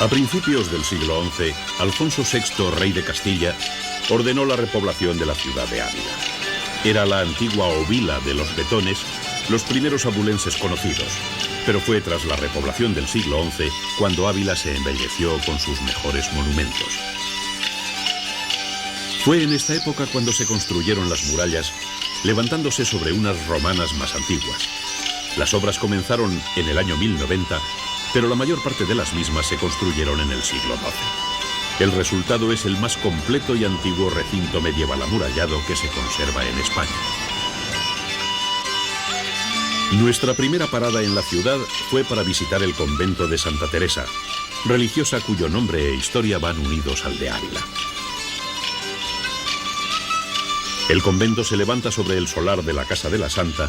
A principios del siglo XI, Alfonso VI, rey de Castilla, ordenó la repoblación de la ciudad de Ávila. Era la antigua Ovila de los Betones, los primeros abulenses conocidos, pero fue tras la repoblación del siglo XI cuando Ávila se embelleció con sus mejores monumentos. Fue en esta época cuando se construyeron las murallas, levantándose sobre unas romanas más antiguas. Las obras comenzaron en el año 1090, pero la mayor parte de las mismas se construyeron en el siglo XII. El resultado es el más completo y antiguo recinto medieval amurallado que se conserva en España. Nuestra primera parada en la ciudad fue para visitar el convento de Santa Teresa, religiosa cuyo nombre e historia van unidos al de Ávila. El convento se levanta sobre el solar de la Casa de la Santa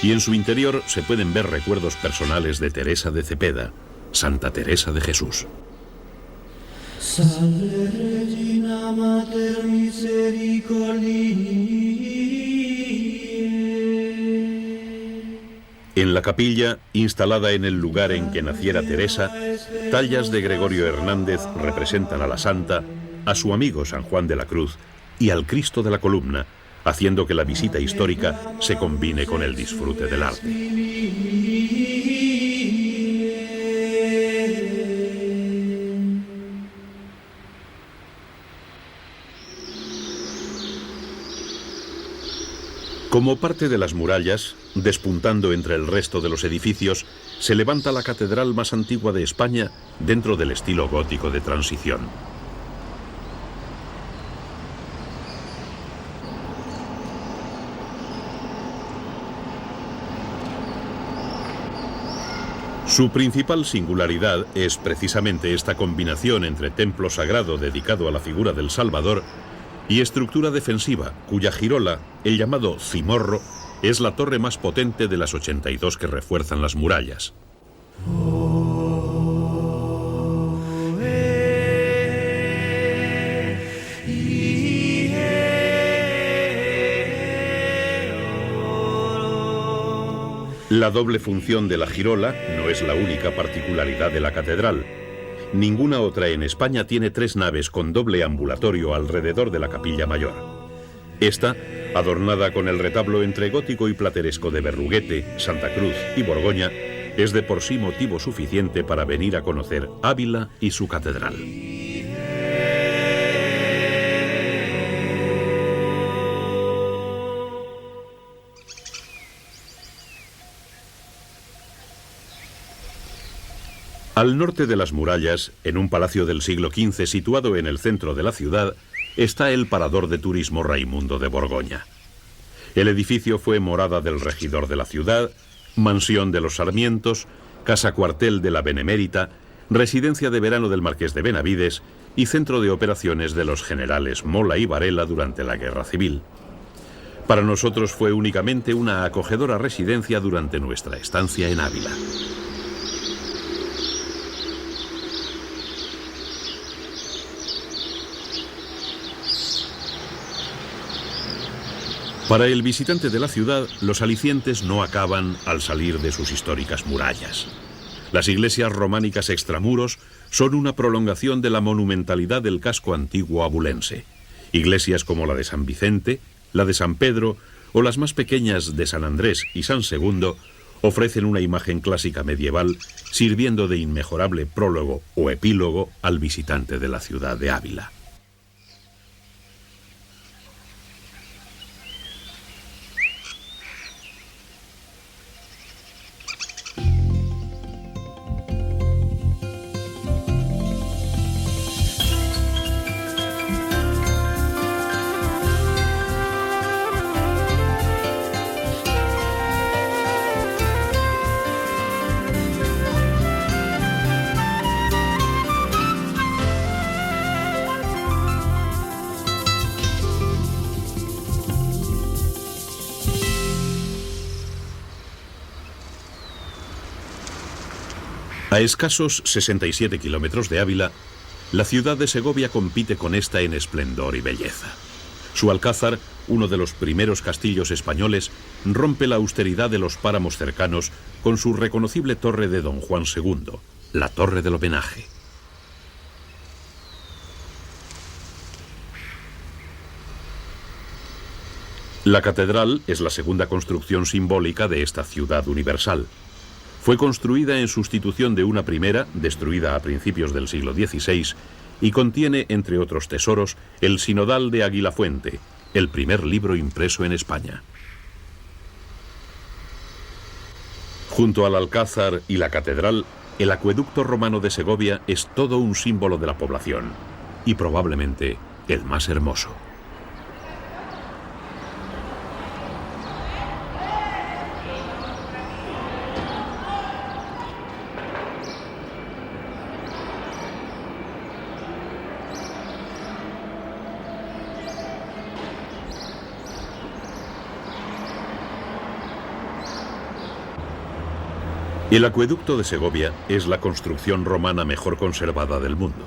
y en su interior se pueden ver recuerdos personales de Teresa de Cepeda, Santa Teresa de Jesús. Salve Regina Mater Misericordiae. En la capilla, instalada en el lugar en que naciera Teresa, tallas de Gregorio Hernández representan a la Santa, a su amigo San Juan de la Cruz y al Cristo de la Columna, haciendo que la visita histórica se combine con el disfrute del arte. Como parte de las murallas, despuntando entre el resto de los edificios, se levanta la catedral más antigua de España dentro del estilo gótico de transición. Su principal singularidad es precisamente esta combinación entre templo sagrado dedicado a la figura del Salvador y estructura defensiva, cuya girola, el llamado cimorro, es la torre más potente de las 82 que refuerzan las murallas. La doble función de la girola no es la única particularidad de la catedral. Ninguna otra en España tiene 3 naves con doble ambulatorio alrededor de la capilla mayor. Esta, adornada con el retablo entre gótico y plateresco de Berruguete, Santa Cruz y Borgoña, es de por sí motivo suficiente para venir a conocer Ávila y su catedral. Al norte de las murallas, en un palacio del siglo XV situado en el centro de la ciudad, está el parador de turismo Raimundo de Borgoña. El edificio fue morada del regidor de la ciudad, mansión de los Sarmientos, casa cuartel de la Benemérita, residencia de verano del marqués de Benavides y centro de operaciones de los generales Mola y Varela durante la Guerra Civil. Para nosotros fue únicamente una acogedora residencia durante nuestra estancia en Ávila. Para el visitante de la ciudad, los alicientes no acaban al salir de sus históricas murallas. Las iglesias románicas extramuros son una prolongación de la monumentalidad del casco antiguo abulense. Iglesias como la de San Vicente, la de San Pedro o las más pequeñas de San Andrés y San Segundo ofrecen una imagen clásica medieval, sirviendo de inmejorable prólogo o epílogo al visitante de la ciudad de Ávila. A escasos 67 kilómetros de Ávila, la ciudad de Segovia compite con esta en esplendor y belleza. Su alcázar, uno de los primeros castillos españoles, rompe la austeridad de los páramos cercanos con su reconocible torre de Don Juan II, la Torre del Homenaje. La catedral es la segunda construcción simbólica de esta ciudad universal. Fue construida en sustitución de una primera, destruida a principios del siglo XVI, y contiene, entre otros tesoros, el Sinodal de Aguilafuente, el primer libro impreso en España. Junto al Alcázar y la catedral, el acueducto romano de Segovia es todo un símbolo de la población, y probablemente el más hermoso. El acueducto de Segovia es la construcción romana mejor conservada del mundo.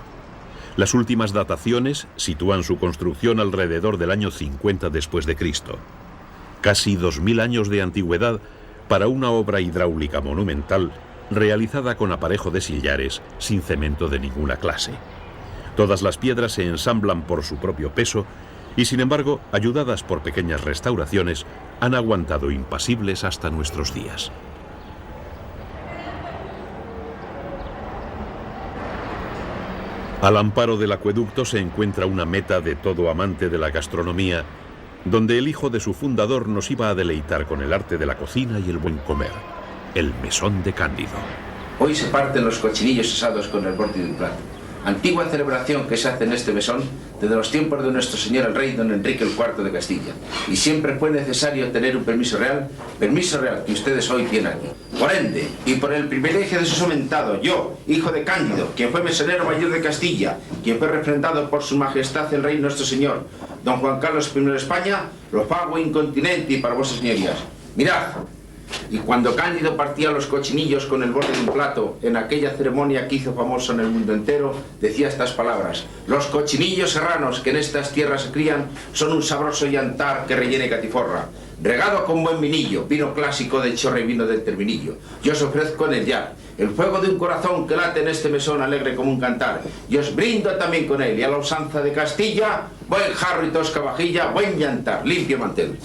Las últimas dataciones sitúan su construcción alrededor del año 50 después de Cristo. Casi 2000 años de antigüedad para una obra hidráulica monumental realizada con aparejo de sillares sin cemento de ninguna clase. Todas las piedras se ensamblan por su propio peso y, sin embargo, ayudadas por pequeñas restauraciones, han aguantado impasibles hasta nuestros días. Al amparo del acueducto se encuentra una meta de todo amante de la gastronomía, donde el hijo de su fundador nos iba a deleitar con el arte de la cocina y el buen comer, el mesón de Cándido. Hoy se parten los cochinillos asados con el borde de un plato. Antigua celebración que se hace en este mesón desde los tiempos de nuestro señor el rey don Enrique IV de Castilla. Y siempre fue necesario tener un permiso real que ustedes hoy tienen aquí. Por ende, y por el privilegio de su somentado, yo, hijo de Cándido, quien fue mesonero mayor de Castilla, quien fue refrendado por su majestad el rey nuestro señor, don Juan Carlos I de España, lo pago incontinenti para vosas señorías. Mirad. Y cuando Cándido partía los cochinillos con el borde de un plato, en aquella ceremonia que hizo famoso en el mundo entero, decía estas palabras: los cochinillos serranos que en estas tierras se crían son un sabroso llantar que rellene catiforra, regado con buen vinillo, vino clásico del Chorra y vino del Terminillo. Yo os ofrezco en el llar el fuego de un corazón que late en este mesón alegre como un cantar, y os brindo también con él, y a la usanza de Castilla, buen jarro y tosca vajilla, buen llantar, limpio mantel.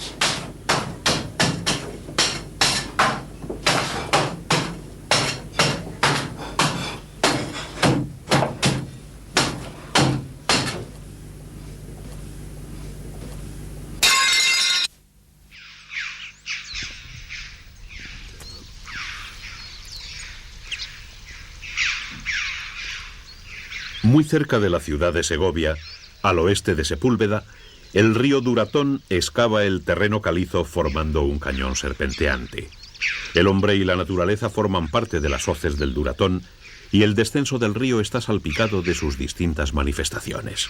Muy cerca de la ciudad de Segovia, al oeste de Sepúlveda, el río Duratón excava el terreno calizo formando un cañón serpenteante. El hombre y la naturaleza forman parte de las hoces del Duratón y el descenso del río está salpicado de sus distintas manifestaciones.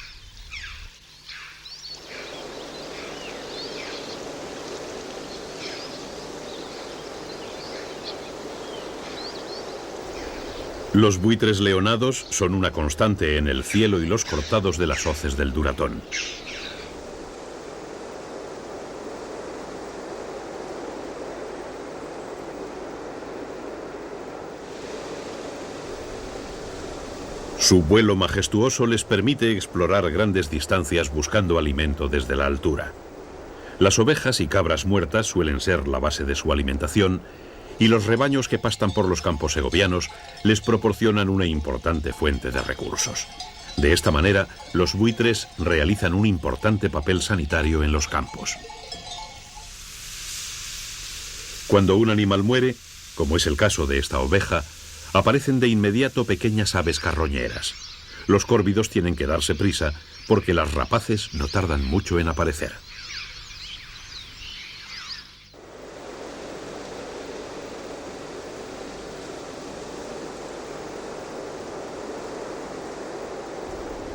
Los buitres leonados son una constante en el cielo y los cortados de las hoces del Duratón. Su vuelo majestuoso les permite explorar grandes distancias buscando alimento desde la altura. Las ovejas y cabras muertas suelen ser la base de su alimentación y los rebaños que pastan por los campos segovianos les proporcionan una importante fuente de recursos. De esta manera, los buitres realizan un importante papel sanitario en los campos. Cuando un animal muere, como es el caso de esta oveja, aparecen de inmediato pequeñas aves carroñeras. Los córvidos tienen que darse prisa porque las rapaces no tardan mucho en aparecer.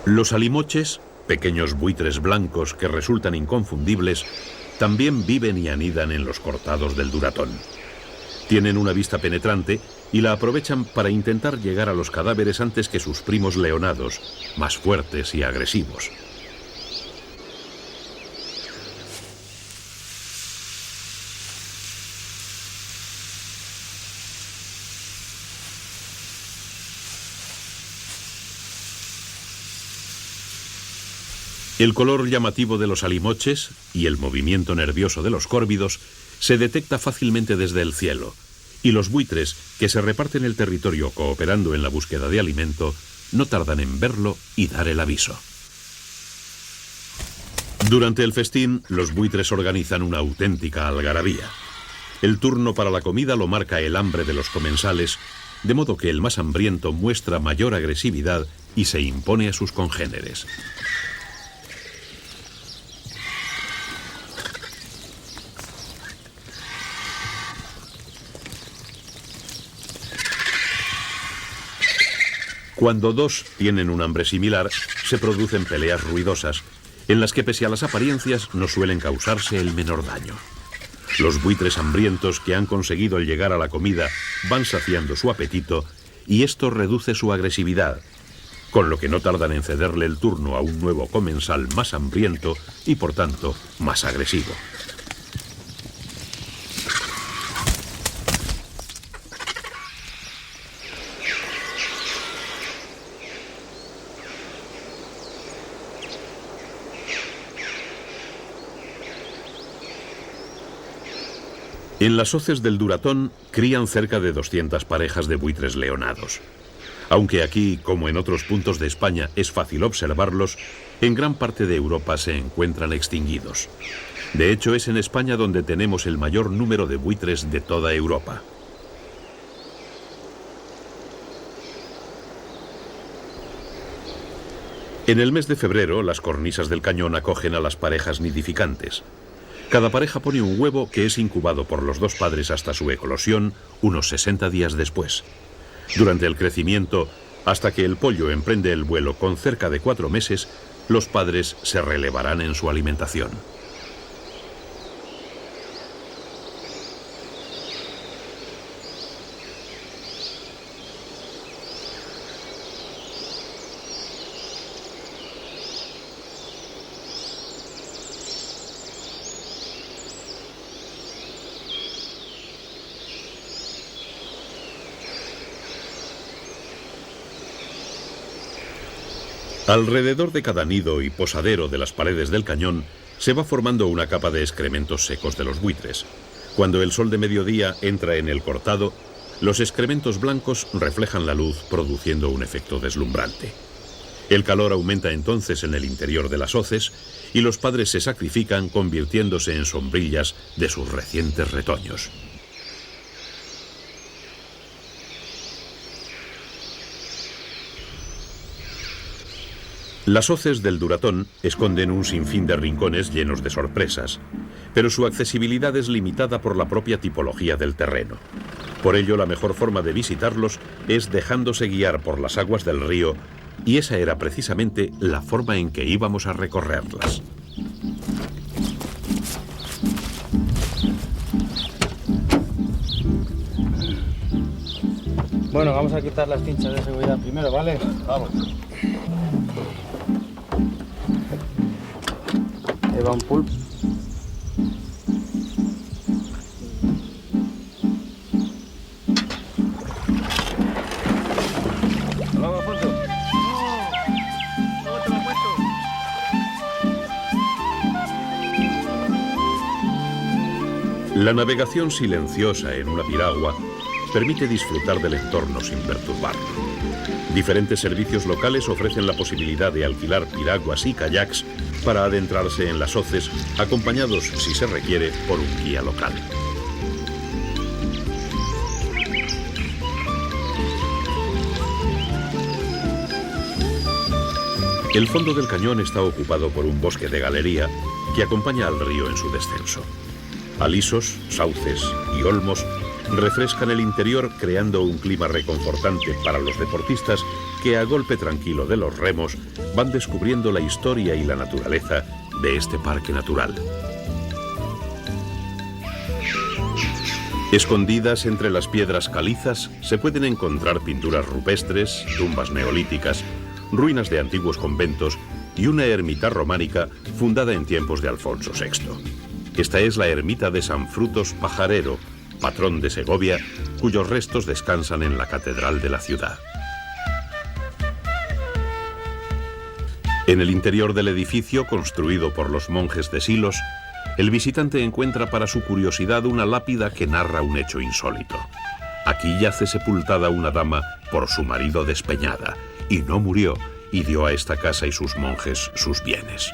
Los alimoches, pequeños buitres blancos que resultan inconfundibles, también viven y anidan en los cortados del Duratón. Tienen una vista penetrante y la aprovechan para intentar llegar a los cadáveres antes que sus primos leonados, más fuertes y agresivos. El color llamativo de los alimoches y el movimiento nervioso de los córvidos se detecta fácilmente desde el cielo, y los buitres, que se reparten el territorio cooperando en la búsqueda de alimento, no tardan en verlo y dar el aviso. Durante el festín, los buitres organizan una auténtica algarabía. El turno para la comida lo marca el hambre de los comensales, de modo que el más hambriento muestra mayor agresividad y se impone a sus congéneres. Cuando dos tienen un hambre similar, se producen peleas ruidosas, en las que pese a las apariencias no suelen causarse el menor daño. Los buitres hambrientos que han conseguido el llegar a la comida van saciando su apetito y esto reduce su agresividad, con lo que no tardan en cederle el turno a un nuevo comensal más hambriento y por tanto más agresivo. En las hoces del Duratón crían cerca de 200 parejas de buitres leonados. Aunque aquí, como en otros puntos de España, es fácil observarlos, en gran parte de Europa se encuentran extinguidos. De hecho, es en España donde tenemos el mayor número de buitres de toda Europa. En el mes de febrero, las cornisas del cañón acogen a las parejas nidificantes. Cada pareja pone un huevo que es incubado por los dos padres hasta su eclosión unos 60 días después. Durante el crecimiento, hasta que el pollo emprende el vuelo con cerca de 4 meses, los padres se relevarán en su alimentación. Alrededor de cada nido y posadero de las paredes del cañón se va formando una capa de excrementos secos de los buitres. Cuando el sol de mediodía entra en el cortado, los excrementos blancos reflejan la luz produciendo un efecto deslumbrante. El calor aumenta entonces en el interior de las hoces y los padres se sacrifican convirtiéndose en sombrillas de sus recientes retoños. Las hoces del Duratón esconden un sinfín de rincones llenos de sorpresas, pero su accesibilidad es limitada por la propia tipología del terreno. Por ello, la mejor forma de visitarlos es dejándose guiar por las aguas del río, y esa era precisamente la forma en que íbamos a recorrerlas. Bueno, vamos a quitar las cinchas de seguridad primero, ¿vale? Vamos. Ahí va un pulpo. Vamos, Alfonso. ¿Cómo te lo has puesto? La navegación silenciosa en una piragua permite disfrutar del entorno sin perturbarlo. Diferentes servicios locales ofrecen la posibilidad de alquilar piraguas y kayaks para adentrarse en las hoces, acompañados, si se requiere, por un guía local. El fondo del cañón está ocupado por un bosque de galería que acompaña al río en su descenso. Alisos, sauces y olmos refrescan el interior, creando un clima reconfortante para los deportistas que, a golpe tranquilo de los remos, van descubriendo la historia y la naturaleza de este parque natural. Escondidas entre las piedras calizas se pueden encontrar pinturas rupestres, tumbas neolíticas, ruinas de antiguos conventos y una ermita románica fundada en tiempos de Alfonso VI. Esta es la ermita de San Frutos Pajarero, patrón de Segovia, cuyos restos descansan en la catedral de la ciudad. En el interior del edificio, construido por los monjes de Silos, el visitante encuentra para su curiosidad una lápida que narra un hecho insólito. Aquí yace sepultada una dama por su marido despeñada, y no murió, y dio a esta casa y sus monjes sus bienes.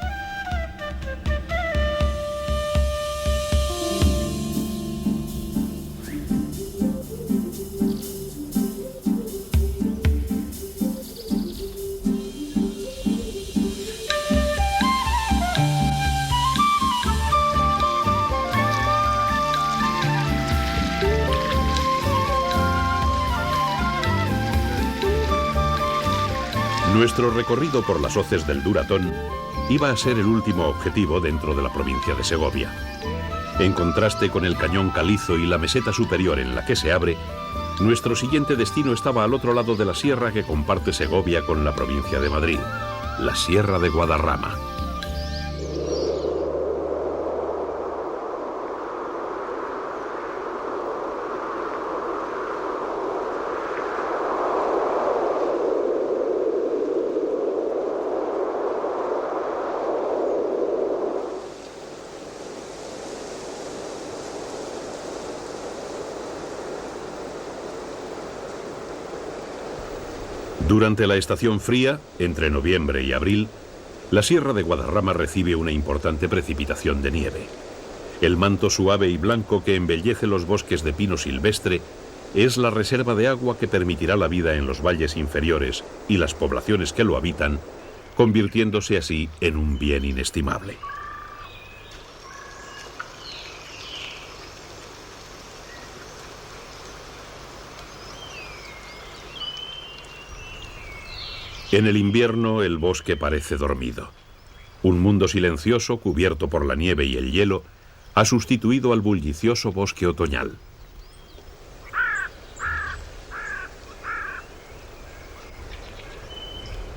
Nuestro recorrido por las hoces del Duratón iba a ser el último objetivo dentro de la provincia de Segovia. En contraste con el cañón calizo y la meseta superior en la que se abre, nuestro siguiente destino estaba al otro lado de la sierra que comparte Segovia con la provincia de Madrid, la Sierra de Guadarrama. Durante la estación fría, entre noviembre y abril, la Sierra de Guadarrama recibe una importante precipitación de nieve. El manto suave y blanco que embellece los bosques de pino silvestre es la reserva de agua que permitirá la vida en los valles inferiores y las poblaciones que lo habitan, convirtiéndose así en un bien inestimable. En el invierno el bosque parece dormido. Un mundo silencioso, cubierto por la nieve y el hielo, ha sustituido al bullicioso bosque otoñal.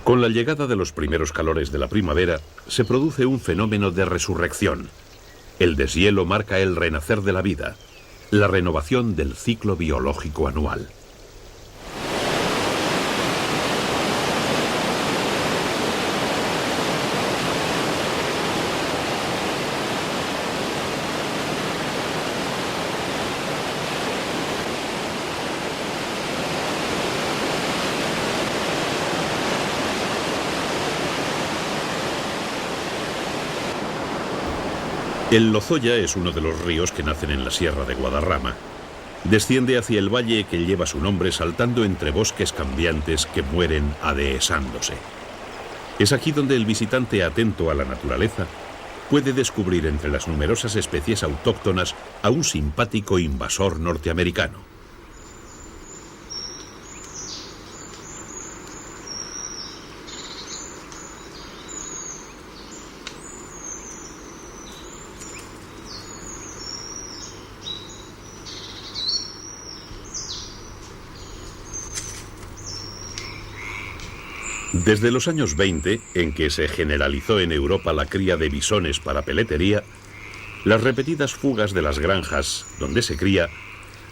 Con la llegada de los primeros calores de la primavera, se produce un fenómeno de resurrección. El deshielo marca el renacer de la vida, la renovación del ciclo biológico anual. El Lozoya es uno de los ríos que nacen en la Sierra de Guadarrama. Desciende hacia el valle que lleva su nombre saltando entre bosques cambiantes que mueren adehesándose. Es aquí donde el visitante atento a la naturaleza puede descubrir entre las numerosas especies autóctonas a un simpático invasor norteamericano. Desde los años 20, en que se generalizó en Europa la cría de bisones para peletería, las repetidas fugas de las granjas donde se cría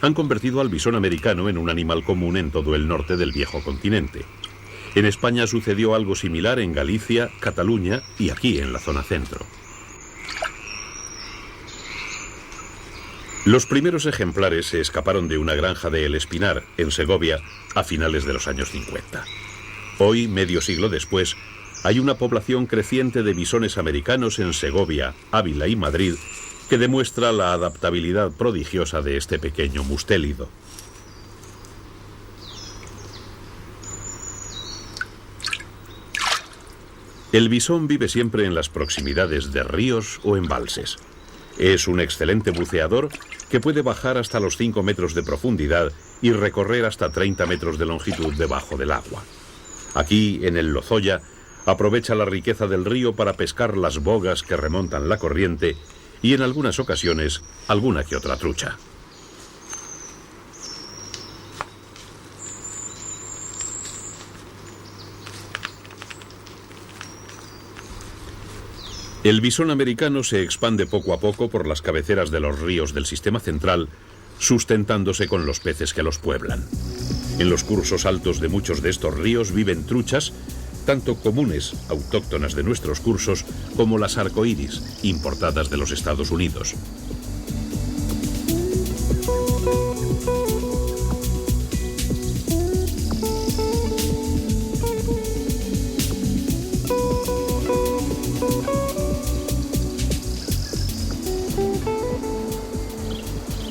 han convertido al bisón americano en un animal común en todo el norte del viejo continente. En España sucedió algo similar en Galicia, Cataluña y aquí en la zona centro. Los primeros ejemplares se escaparon de una granja de El Espinar, en Segovia, a finales de los años 50. Hoy, medio siglo después, hay una población creciente de bisones americanos en Segovia, Ávila y Madrid que demuestra la adaptabilidad prodigiosa de este pequeño mustélido. El bisón vive siempre en las proximidades de ríos o embalses. Es un excelente buceador que puede bajar hasta los 5 metros de profundidad y recorrer hasta 30 metros de longitud debajo del agua. Aquí, en el Lozoya, aprovecha la riqueza del río para pescar las bogas que remontan la corriente y en algunas ocasiones alguna que otra trucha. El bisón americano se expande poco a poco por las cabeceras de los ríos del sistema central, sustentándose con los peces que los pueblan. En los cursos altos de muchos de estos ríos viven truchas, tanto comunes, autóctonas de nuestros cursos, como las arcoíris, importadas de los Estados Unidos.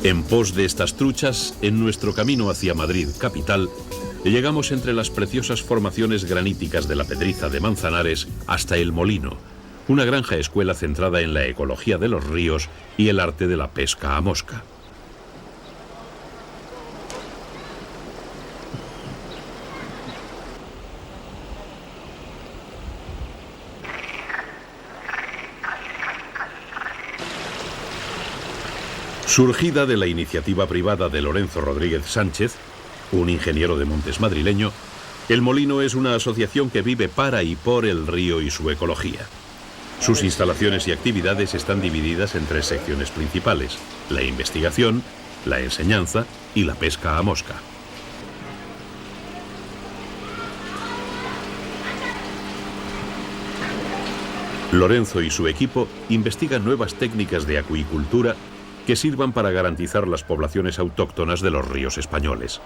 En pos de estas truchas, en nuestro camino hacia Madrid capital, llegamos entre las preciosas formaciones graníticas de la Pedriza de Manzanares hasta El Molino, una granja escuela centrada en la ecología de los ríos y el arte de la pesca a mosca. Surgida de la iniciativa privada de Lorenzo Rodríguez Sánchez, un ingeniero de montes madrileño, El Molino es una asociación que vive para y por el río y su ecología. Sus instalaciones y actividades están divididas en 3 secciones principales: la investigación, la enseñanza y la pesca a mosca. Lorenzo y su equipo investigan nuevas técnicas de acuicultura que sirvan para garantizar las poblaciones autóctonas de los ríos españoles.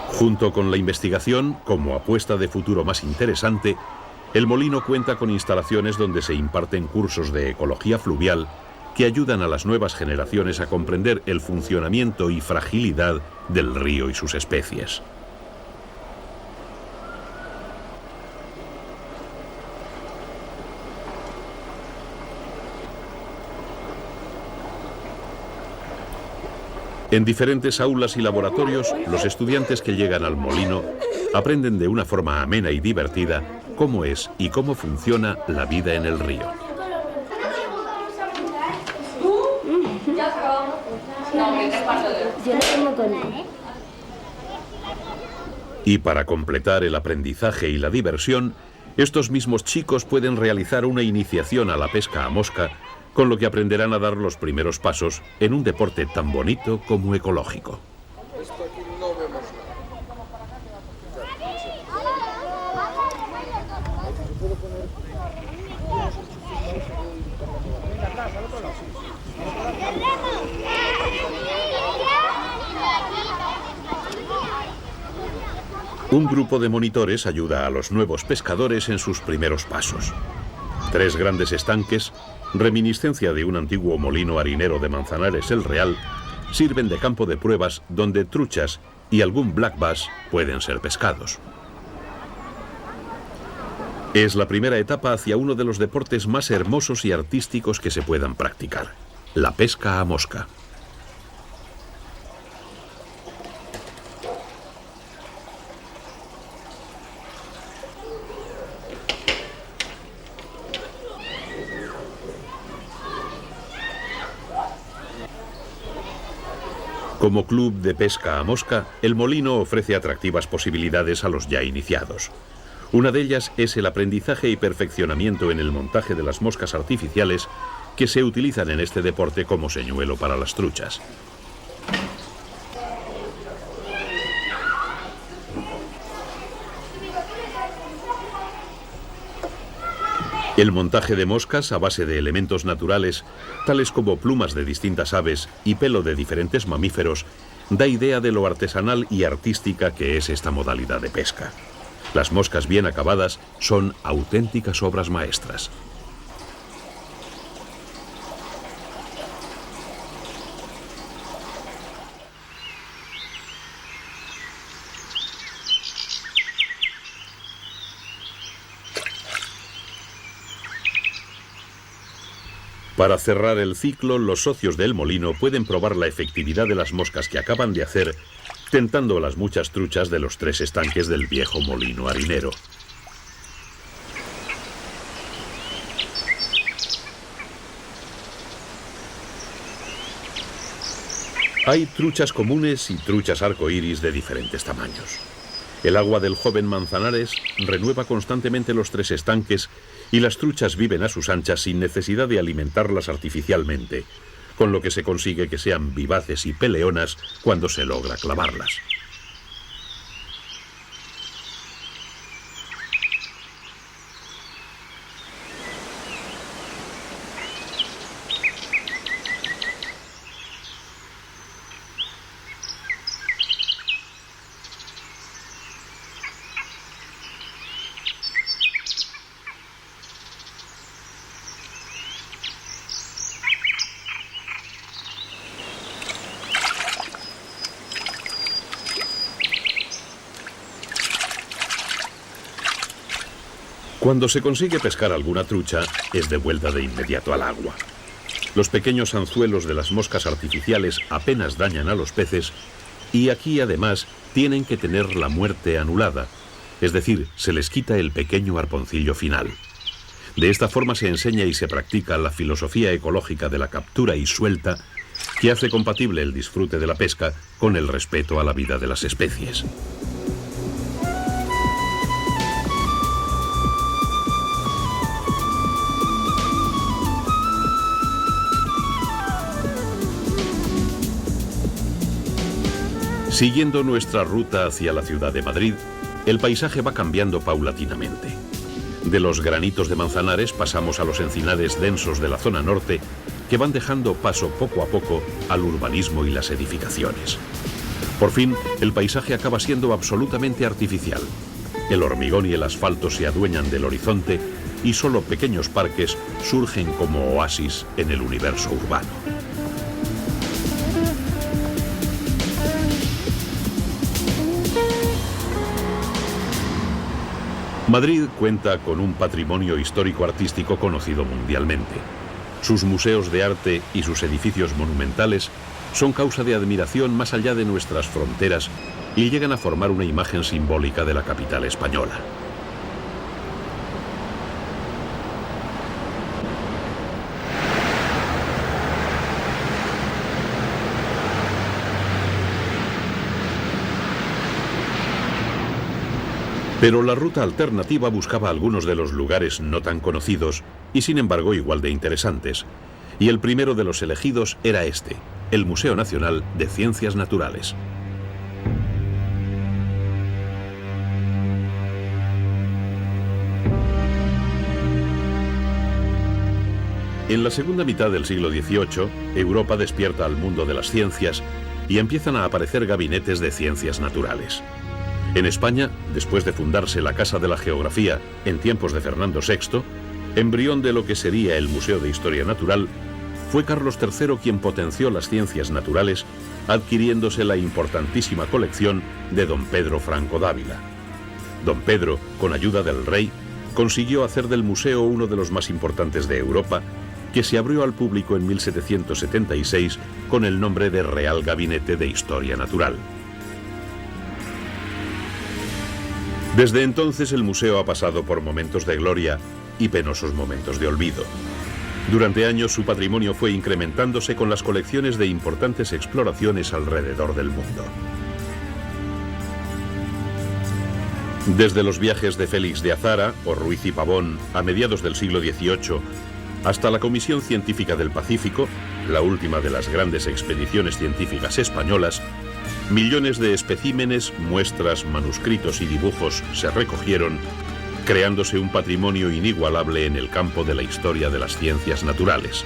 Junto con la investigación, como apuesta de futuro más interesante, El Molino cuenta con instalaciones donde se imparten cursos de ecología fluvial que ayudan a las nuevas generaciones a comprender el funcionamiento y fragilidad del río y sus especies. En diferentes aulas y laboratorios, los estudiantes que llegan al Molino aprenden de una forma amena y divertida cómo es y cómo funciona la vida en el río. Y para completar el aprendizaje y la diversión, estos mismos chicos pueden realizar una iniciación a la pesca a mosca, con lo que aprenderán a dar los primeros pasos en un deporte tan bonito como ecológico. Un grupo de monitores ayuda a los nuevos pescadores en sus primeros pasos. 3 grandes estanques, reminiscencia de un antiguo molino harinero de Manzanares el Real, sirven de campo de pruebas donde truchas y algún black bass pueden ser pescados. Es la primera etapa hacia uno de los deportes más hermosos y artísticos que se puedan practicar, la pesca a mosca. Como club de pesca a mosca, el Molino ofrece atractivas posibilidades a los ya iniciados. Una de ellas es el aprendizaje y perfeccionamiento en el montaje de las moscas artificiales que se utilizan en este deporte como señuelo para las truchas. El montaje de moscas a base de elementos naturales, tales como plumas de distintas aves y pelo de diferentes mamíferos, da idea de lo artesanal y artística que es esta modalidad de pesca. Las moscas bien acabadas son auténticas obras maestras. Para cerrar el ciclo, los socios del Molino pueden probar la efectividad de las moscas que acaban de hacer, tentando las muchas truchas de los 3 estanques del viejo molino harinero. Hay truchas comunes y truchas arcoíris de diferentes tamaños. El agua del joven Manzanares renueva constantemente los 3 estanques y las truchas viven a sus anchas sin necesidad de alimentarlas artificialmente, con lo que se consigue que sean vivaces y peleonas cuando se logra clavarlas. Cuando se consigue pescar alguna trucha, es de vuelta de inmediato al agua. Los pequeños anzuelos de las moscas artificiales apenas dañan a los peces y aquí además tienen que tener la muerte anulada, es decir, se les quita el pequeño arponcillo final. De esta forma se enseña y se practica la filosofía ecológica de la captura y suelta que hace compatible el disfrute de la pesca con el respeto a la vida de las especies. Siguiendo nuestra ruta hacia la ciudad de Madrid, el paisaje va cambiando paulatinamente. De los granitos de Manzanares pasamos a los encinares densos de la zona norte, que van dejando paso poco a poco al urbanismo y las edificaciones. Por fin, el paisaje acaba siendo absolutamente artificial. El hormigón y el asfalto se adueñan del horizonte y solo pequeños parques surgen como oasis en el universo urbano. Madrid cuenta con un patrimonio histórico-artístico conocido mundialmente. Sus museos de arte y sus edificios monumentales son causa de admiración más allá de nuestras fronteras y llegan a formar una imagen simbólica de la capital española. Pero la ruta alternativa buscaba algunos de los lugares no tan conocidos y sin embargo igual de interesantes. Y el primero de los elegidos era este, el Museo Nacional de Ciencias Naturales. En la segunda mitad del siglo XVIII, Europa despierta al mundo de las ciencias y empiezan a aparecer gabinetes de ciencias naturales. En España, después de fundarse la Casa de la Geografía en tiempos de Fernando VI, embrión de lo que sería el Museo de Historia Natural, fue Carlos III quien potenció las ciencias naturales, adquiriéndose la importantísima colección de don Pedro Franco Dávila. Don Pedro, con ayuda del rey, consiguió hacer del museo uno de los más importantes de Europa, que se abrió al público en 1776 con el nombre de Real Gabinete de Historia Natural. Desde entonces el museo ha pasado por momentos de gloria y penosos momentos de olvido. Durante años su patrimonio fue incrementándose con las colecciones de importantes exploraciones alrededor del mundo. Desde los viajes de Félix de Azara o Ruiz y Pavón a mediados del siglo XVIII hasta la Comisión Científica del Pacífico, la última de las grandes expediciones científicas españolas, millones de especímenes, muestras, manuscritos y dibujos se recogieron, creándose un patrimonio inigualable en el campo de la historia de las ciencias naturales.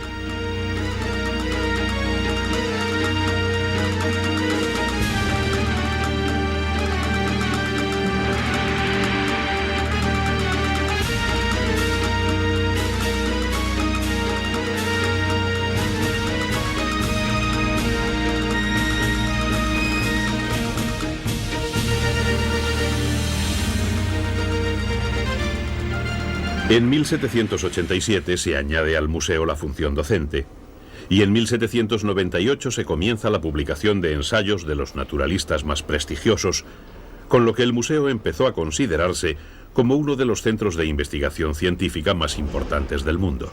En 1787 se añade al museo la función docente y en 1798 se comienza la publicación de ensayos de los naturalistas más prestigiosos, con lo que el museo empezó a considerarse como uno de los centros de investigación científica más importantes del mundo.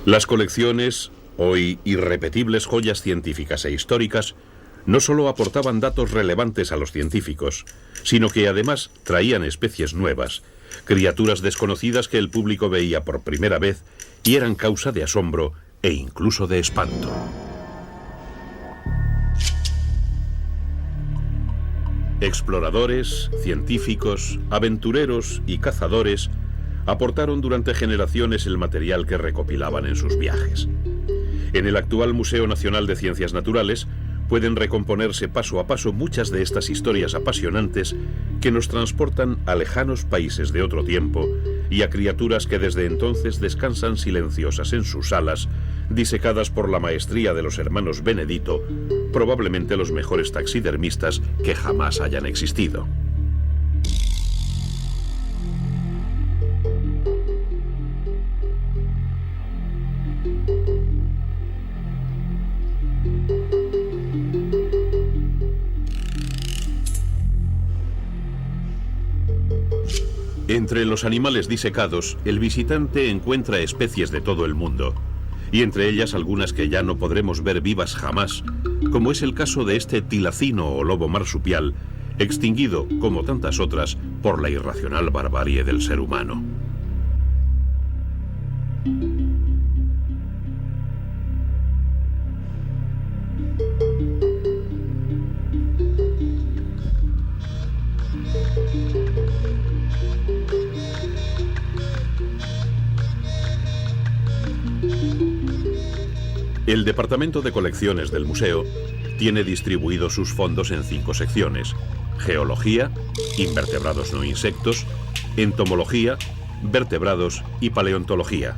Las colecciones, hoy irrepetibles joyas científicas e históricas, no solo aportaban datos relevantes a los científicos, sino que además traían especies nuevas, criaturas desconocidas que el público veía por primera vez y eran causa de asombro e incluso de espanto. Exploradores, científicos, aventureros y cazadores aportaron durante generaciones el material que recopilaban en sus viajes. En el actual Museo Nacional de Ciencias Naturales pueden recomponerse paso a paso muchas de estas historias apasionantes que nos transportan a lejanos países de otro tiempo y a criaturas que desde entonces descansan silenciosas en sus salas, disecadas por la maestría de los hermanos Benedito, probablemente los mejores taxidermistas que jamás hayan existido. Entre los animales disecados, el visitante encuentra especies de todo el mundo, y entre ellas algunas que ya no podremos ver vivas jamás, como es el caso de este tilacino o lobo marsupial, extinguido, como tantas otras, por la irracional barbarie del ser humano. El Departamento de Colecciones del museo tiene distribuidos sus fondos en 5 secciones: geología, invertebrados no insectos, entomología, vertebrados y paleontología.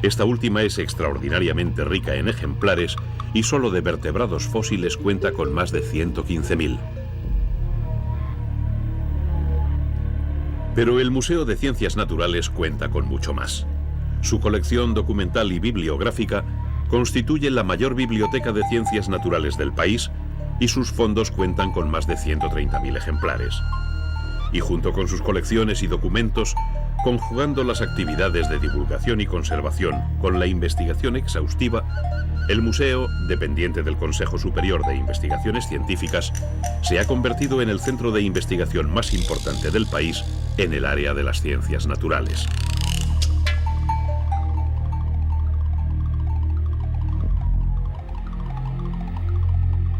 Esta última es extraordinariamente rica en ejemplares y solo de vertebrados fósiles cuenta con más de 115.000. Pero el Museo de Ciencias Naturales cuenta con mucho más. Su colección documental y bibliográfica constituye la mayor biblioteca de ciencias naturales del país y sus fondos cuentan con más de 130.000 ejemplares. Y junto con sus colecciones y documentos, conjugando las actividades de divulgación y conservación con la investigación exhaustiva, el museo, dependiente del Consejo Superior de Investigaciones Científicas, se ha convertido en el centro de investigación más importante del país en el área de las ciencias naturales.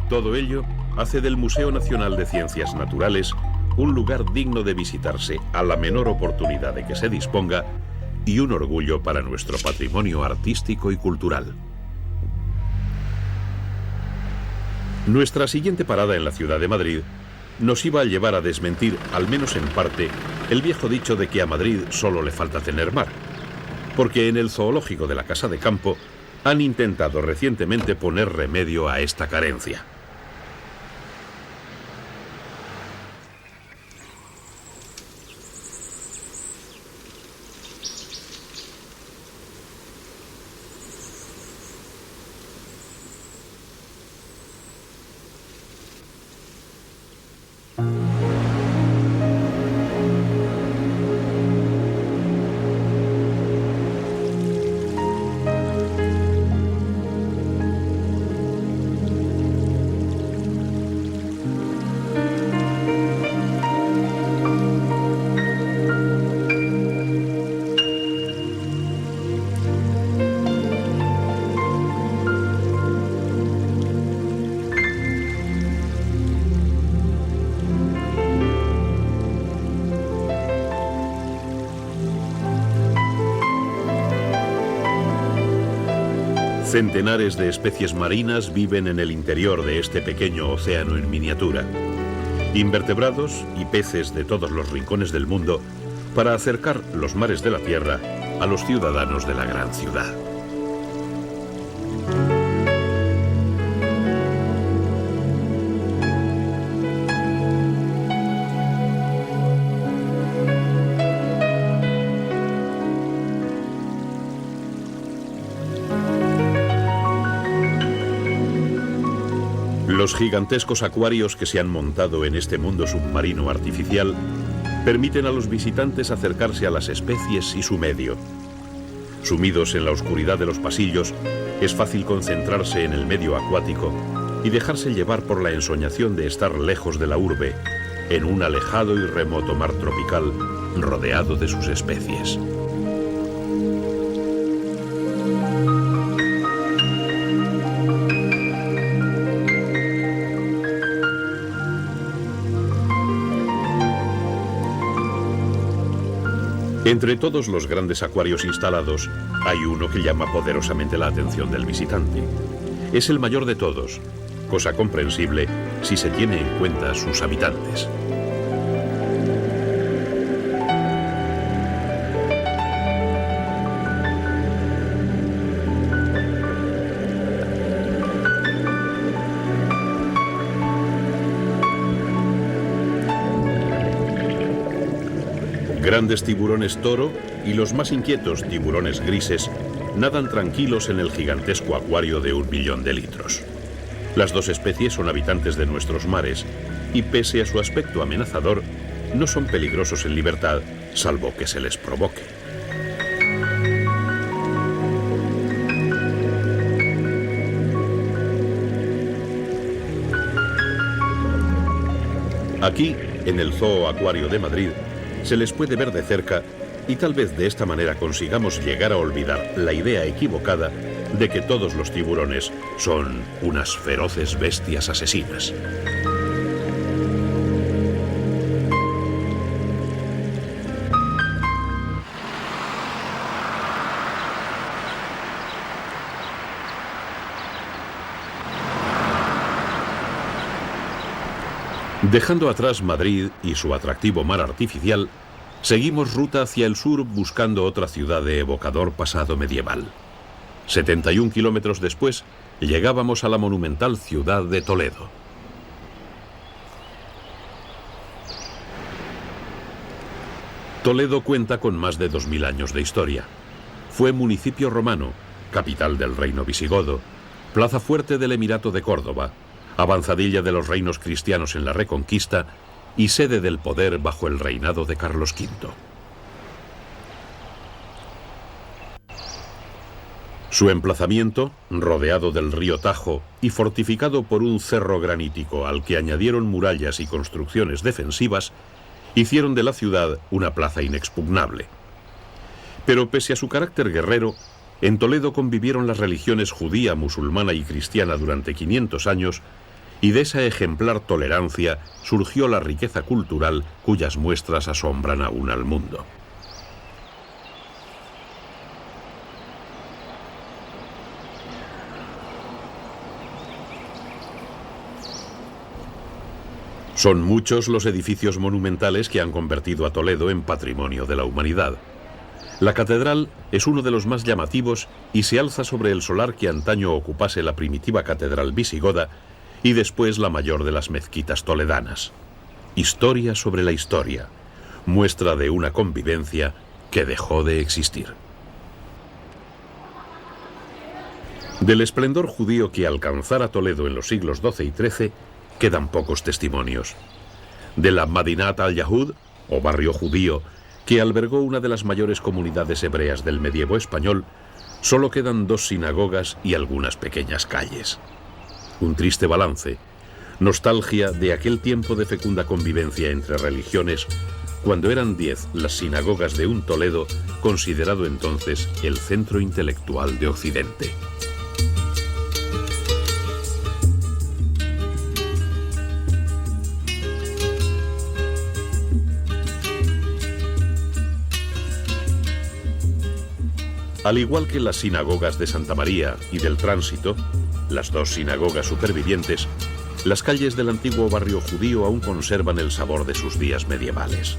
Todo ello hace del Museo Nacional de Ciencias Naturales un lugar digno de visitarse a la menor oportunidad de que se disponga y un orgullo para nuestro patrimonio artístico y cultural. Nuestra siguiente parada en la ciudad de Madrid nos iba a llevar a desmentir, al menos en parte, el viejo dicho de que a Madrid solo le falta tener mar, porque en el zoológico de la Casa de Campo han intentado recientemente poner remedio a esta carencia. Centenares de especies marinas viven en el interior de este pequeño océano en miniatura. Invertebrados y peces de todos los rincones del mundo para acercar los mares de la tierra a los ciudadanos de la gran ciudad. Los gigantescos acuarios que se han montado en este mundo submarino artificial permiten a los visitantes acercarse a las especies y su medio. Sumidos en la oscuridad de los pasillos, es fácil concentrarse en el medio acuático y dejarse llevar por la ensoñación de estar lejos de la urbe, en un alejado y remoto mar tropical rodeado de sus especies. Entre todos los grandes acuarios instalados, hay uno que llama poderosamente la atención del visitante. Es el mayor de todos, cosa comprensible si se tiene en cuenta sus habitantes. Grandes tiburones toro y los más inquietos tiburones grises nadan tranquilos en el gigantesco acuario de 1 millón de litros. Las dos especies son habitantes de nuestros mares y, pese a su aspecto amenazador, no son peligrosos en libertad, salvo que se les provoque. Aquí, en el Zoo Acuario de Madrid, se les puede ver de cerca y tal vez de esta manera consigamos llegar a olvidar la idea equivocada de que todos los tiburones son unas feroces bestias asesinas. Dejando atrás Madrid y su atractivo mar artificial, seguimos ruta hacia el sur buscando otra ciudad de evocador pasado medieval. 71 kilómetros después, llegábamos a la monumental ciudad de Toledo. Toledo cuenta con más de 2000 años de historia. Fue municipio romano, capital del reino visigodo, plaza fuerte del Emirato de Córdoba, avanzadilla de los reinos cristianos en la Reconquista y sede del poder bajo el reinado de Carlos V. Su emplazamiento, rodeado del río Tajo y fortificado por un cerro granítico al que añadieron murallas y construcciones defensivas, hicieron de la ciudad una plaza inexpugnable. Pero pese a su carácter guerrero, en Toledo convivieron las religiones judía, musulmana y cristiana durante 500 años, y de esa ejemplar tolerancia surgió la riqueza cultural cuyas muestras asombran aún al mundo. Son muchos los edificios monumentales que han convertido a Toledo en patrimonio de la humanidad. La catedral es uno de los más llamativos y se alza sobre el solar que antaño ocupase la primitiva catedral visigoda y después la mayor de las mezquitas toledanas. Historia sobre la historia, muestra de una convivencia que dejó de existir. Del esplendor judío que alcanzara Toledo en los siglos XII y XIII quedan pocos testimonios. De la Madinat al-Yahud, o barrio judío, que albergó una de las mayores comunidades hebreas del medievo español, solo quedan 2 sinagogas y algunas pequeñas calles. Un triste balance, nostalgia de aquel tiempo de fecunda convivencia entre religiones, cuando eran 10 las sinagogas de un Toledo considerado entonces el centro intelectual de Occidente. Al igual que las sinagogas de Santa María y del Tránsito, las 2 sinagogas supervivientes, las calles del antiguo barrio judío aún conservan el sabor de sus días medievales.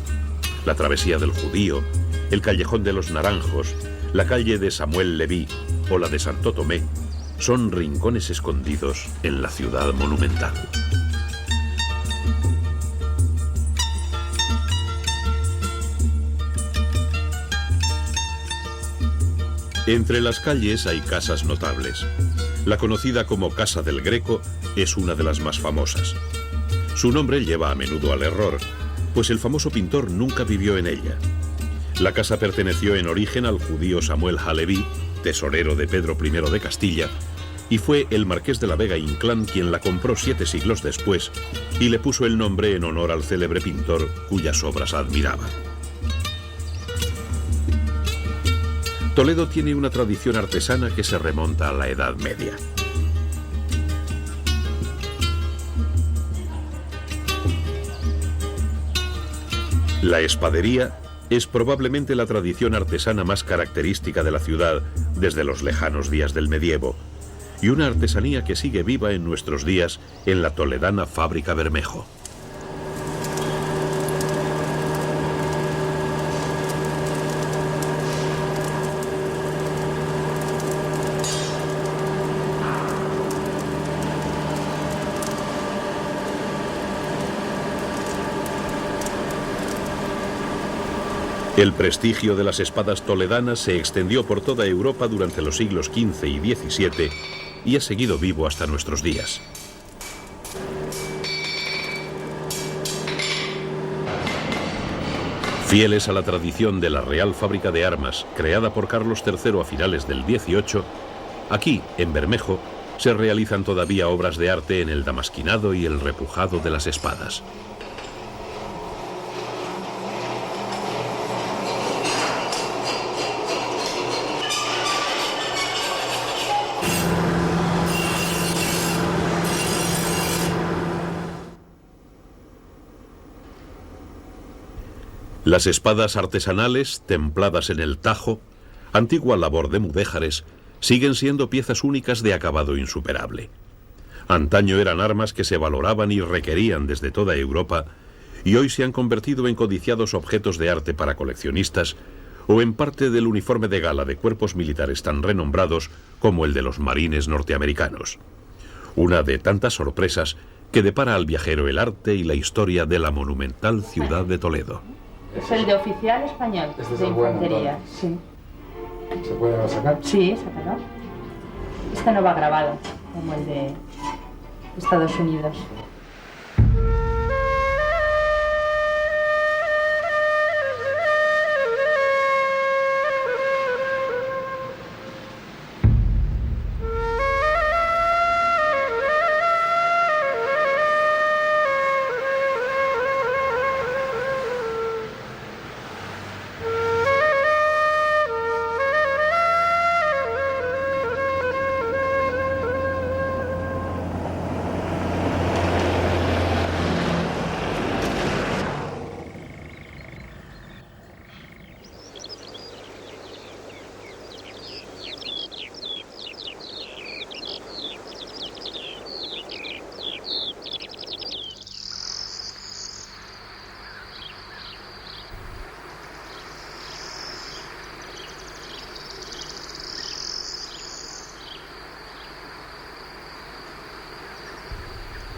La Travesía del Judío, el Callejón de los Naranjos, la calle de Samuel Leví o la de Santo Tomé son rincones escondidos en la ciudad monumental. Entre las calles hay casas notables. La conocida como Casa del Greco es una de las más famosas. Su nombre lleva a menudo al error, pues el famoso pintor nunca vivió en ella. La casa perteneció en origen al judío Samuel Haleví, tesorero de Pedro I de Castilla, y fue el marqués de la Vega Inclán quien la compró 7 siglos después y le puso el nombre en honor al célebre pintor cuyas obras admiraba. Toledo tiene una tradición artesana que se remonta a la Edad Media. La espadería es probablemente la tradición artesana más característica de la ciudad desde los lejanos días del medievo, y una artesanía que sigue viva en nuestros días en la toledana Fábrica Bermejo. El prestigio de las espadas toledanas se extendió por toda Europa durante los siglos XV y XVII y ha seguido vivo hasta nuestros días. Fieles a la tradición de la Real Fábrica de Armas, creada por Carlos III a finales del XVIII, aquí, en Bermejo, se realizan todavía obras de arte en el damasquinado y el repujado de las espadas. Las espadas artesanales, templadas en el Tajo, antigua labor de mudéjares, siguen siendo piezas únicas de acabado insuperable. Antaño eran armas que se valoraban y requerían desde toda Europa, y hoy se han convertido en codiciados objetos de arte para coleccionistas o en parte del uniforme de gala de cuerpos militares tan renombrados como el de los marines norteamericanos. Una de tantas sorpresas que depara al viajero el arte y la historia de la monumental ciudad de Toledo. Es el de oficial español, Este es de el bueno, infantería, sí. ¿Se puede sacar? Sí, sácalo. Este no va grabado, como el de Estados Unidos.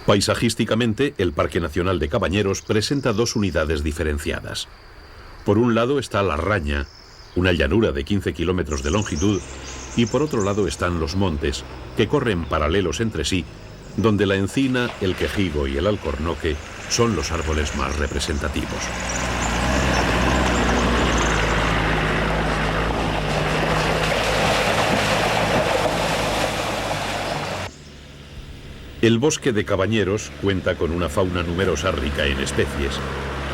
Paisajísticamente, el Parque Nacional de Cabañeros presenta dos unidades diferenciadas. Por un lado está la Raña, una llanura de 15 kilómetros de longitud, y por otro lado están los montes, que corren paralelos entre sí, donde la encina, el quejigo y el alcornoque son los árboles más representativos. El bosque de Cabañeros cuenta con una fauna numerosa rica en especies.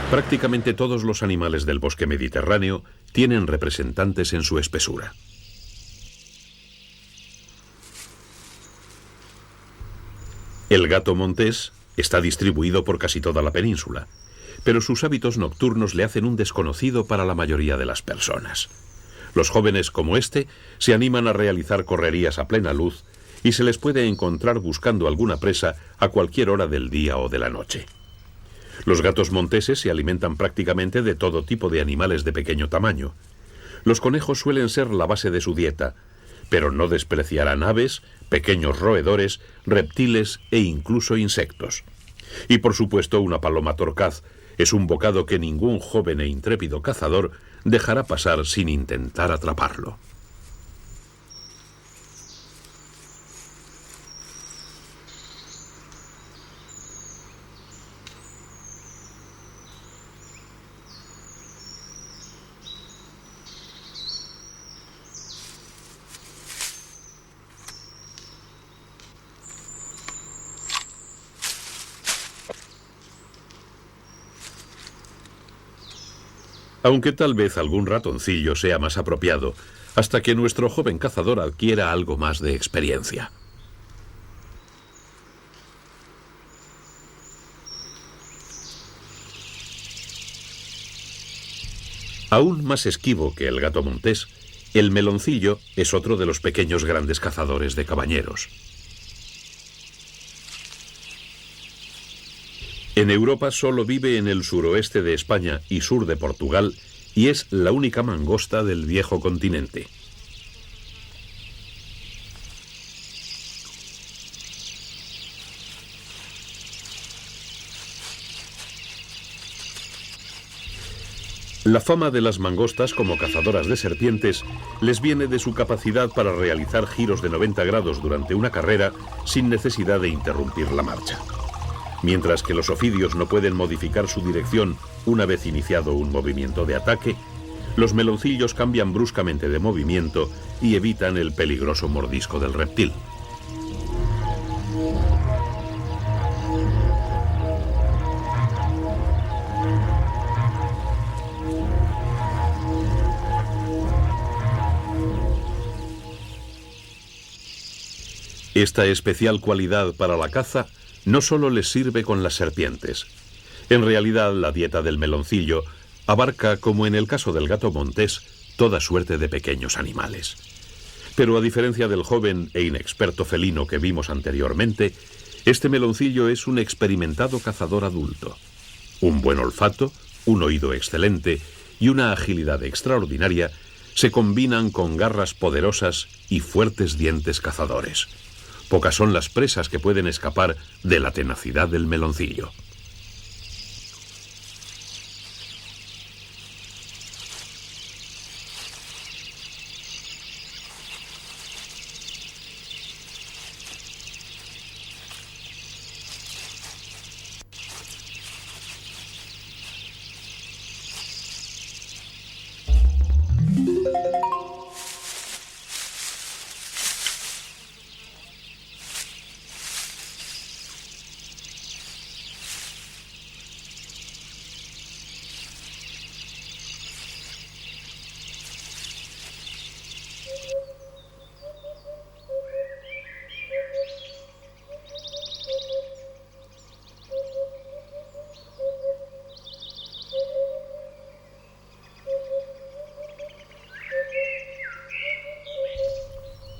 Prácticamente todos los animales del bosque mediterráneo tienen representantes en su espesura. El gato montés está distribuido por casi toda la península, pero sus hábitos nocturnos le hacen un desconocido para la mayoría de las personas. Los jóvenes como este se animan a realizar correrías a plena luz y se les puede encontrar buscando alguna presa a cualquier hora del día o de la noche. Los gatos monteses se alimentan prácticamente de todo tipo de animales de pequeño tamaño. Los conejos suelen ser la base de su dieta, pero no despreciarán aves, pequeños roedores, reptiles e incluso insectos. Y por supuesto una paloma torcaz es un bocado que ningún joven e intrépido cazador dejará pasar sin intentar atraparlo. Aunque tal vez algún ratoncillo sea más apropiado, hasta que nuestro joven cazador adquiera algo más de experiencia. Aún más esquivo que el gato montés, el meloncillo es otro de los pequeños grandes cazadores de Cabañeros. En Europa solo vive en el suroeste de España y sur de Portugal y es la única mangosta del viejo continente. La fama de las mangostas como cazadoras de serpientes les viene de su capacidad para realizar giros de 90 grados durante una carrera sin necesidad de interrumpir la marcha. Mientras que los ofidios no pueden modificar su dirección una vez iniciado un movimiento de ataque, los meloncillos cambian bruscamente de movimiento y evitan el peligroso mordisco del reptil. Esta especial cualidad para la caza no solo les sirve con las serpientes. En realidad, la dieta del meloncillo abarca, como en el caso del gato montés, toda suerte de pequeños animales. Pero a diferencia del joven e inexperto felino que vimos anteriormente, este meloncillo es un experimentado cazador adulto. Un buen olfato, un oído excelente y una agilidad extraordinaria se combinan con garras poderosas y fuertes dientes cazadores. Pocas son las presas que pueden escapar de la tenacidad del meloncillo.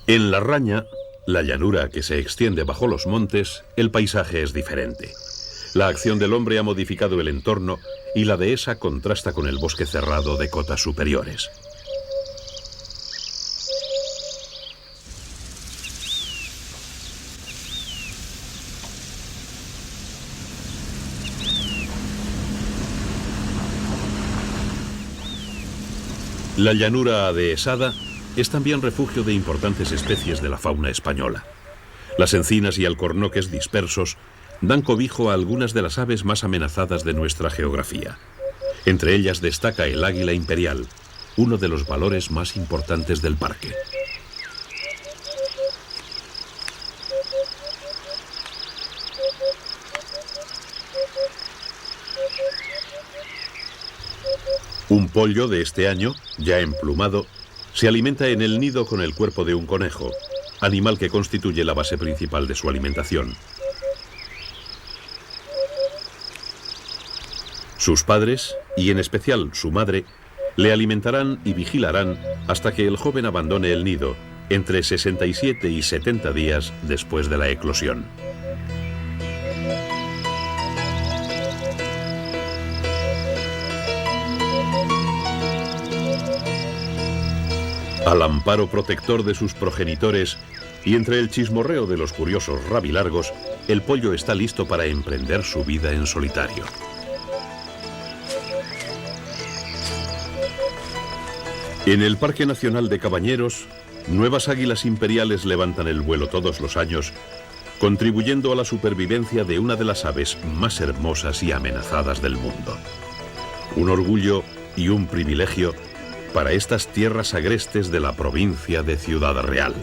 En la Raña, la llanura que se extiende bajo los montes, el paisaje es diferente. La acción del hombre ha modificado el entorno y la dehesa contrasta con el bosque cerrado de cotas superiores. La llanura adhesada es también refugio de importantes especies de la fauna española. Las encinas y alcornoques dispersos dan cobijo a algunas de las aves más amenazadas de nuestra geografía. Entre ellas destaca el águila imperial, uno de los valores más importantes del parque. Un pollo de este año, ya emplumado, se alimenta en el nido con el cuerpo de un conejo, animal que constituye la base principal de su alimentación. Sus padres, y en especial su madre, le alimentarán y vigilarán hasta que el joven abandone el nido, entre 67 y 70 días después de la eclosión. Al amparo protector de sus progenitores y entre el chismorreo de los curiosos rabilargos, el pollo está listo para emprender su vida en solitario. En el Parque Nacional de Cabañeros, nuevas águilas imperiales levantan el vuelo todos los años, contribuyendo a la supervivencia de una de las aves más hermosas y amenazadas del mundo. Un orgullo y un privilegio para estas tierras agrestes de la provincia de Ciudad Real.